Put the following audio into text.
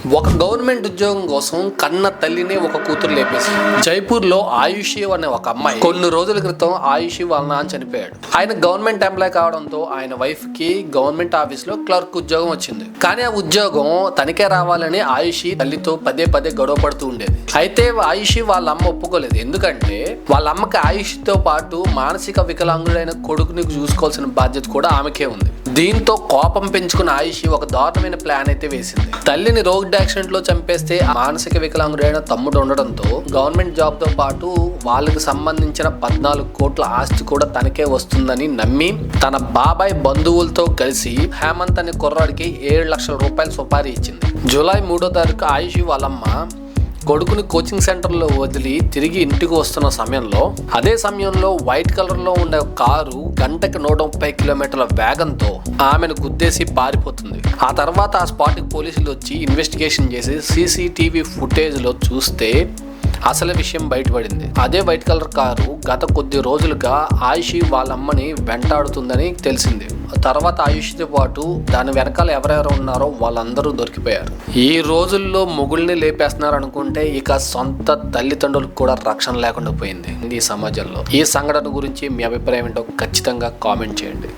ఒక గవర్నమెంట్ ఉద్యోగం కోసం కన్న తల్లిని ఒక కూతురు లేపేసింది. జైపూర్ లో ఆయుషి అనే ఒక అమ్మాయి కొన్ని రోజుల క్రితం ఆయుషి వాళ్ళ నాన్న చనిపోయాడు. ఆయన గవర్నమెంట్ ఎంప్లాయ్ కావడంతో ఆయన వైఫ్ కి గవర్నమెంట్ ఆఫీస్ లో క్లర్క్ ఉద్యోగం వచ్చింది. కానీ ఆ ఉద్యోగం తనకే రావాలని ఆయుషి తల్లితో పదే పదే గొడవ పడుతూ ఉండేది. అయితే ఆయుషి వాళ్ళ అమ్మ ఒప్పుకోలేదు. ఎందుకంటే వాళ్ళ అమ్మకి ఆయుషితో పాటు మానసిక వికలాంగుడైన కొడుకుని చూసుకోవాల్సిన బాధ్యత కూడా ఆమెకే ఉంది. దీంతో కోపం పెంచుకున్న ఆయుషి ఒక దారుణమైన ప్లాన్ అయితే వేసింది. తల్లిని రోడ్ యాక్సిడెంట్ లో చంపేస్తే మానసిక వికలాంగుడైన తమ్ముడు ఉండడంతో గవర్నమెంట్ జాబ్ తో పాటు వాళ్ళకి సంబంధించిన 14 కోట్ల ఆస్తి కూడా తనకే వస్తుందని నమ్మి తన బాబాయ్ బంధువులతో కలిసి హేమంత్ అనే కుర్రాడికి 7 లక్షల రూపాయలు సుపారీ ఇచ్చింది. జూలై 3వ తారీఖు ఆయుషి వాళ్ళమ్మ కొడుకుని కోచింగ్ సెంటర్లో వదిలి తిరిగి ఇంటికి వస్తున్న సమయంలో అదే సమయంలో వైట్ కలర్ లో ఉండే కారు గంటకి 130 కిలోమీటర్ల వేగంతో ఆమెను గుద్దేసి పారిపోతుంది. ఆ తర్వాత ఆ స్పాట్ కి పోలీసులు వచ్చి ఇన్వెస్టిగేషన్ చేసి సీసీటీవీ ఫుటేజ్ లో చూస్తే అసలు విషయం బయటపడింది. అదే వైట్ కలర్ కారు గత కొద్ది రోజులుగా ఆయుషి వాళ్ళ అమ్మని వెంటాడుతుందని తెలిసింది. తర్వాత ఆయుషితో పాటు దాని వెనకాల ఎవరెవరు ఉన్నారో వాళ్ళందరూ దొరికిపోయారు. ఈ రోజుల్లో మొగుల్ని లేపేస్తున్నారు అనుకుంటే ఇక సొంత తల్లిదండ్రులకు కూడా రక్షణ లేకుండా పోయింది ఈ సమాజంలో. ఈ సంఘటన గురించి మీ అభిప్రాయం ఏంటో ఖచ్చితంగా కామెంట్ చేయండి.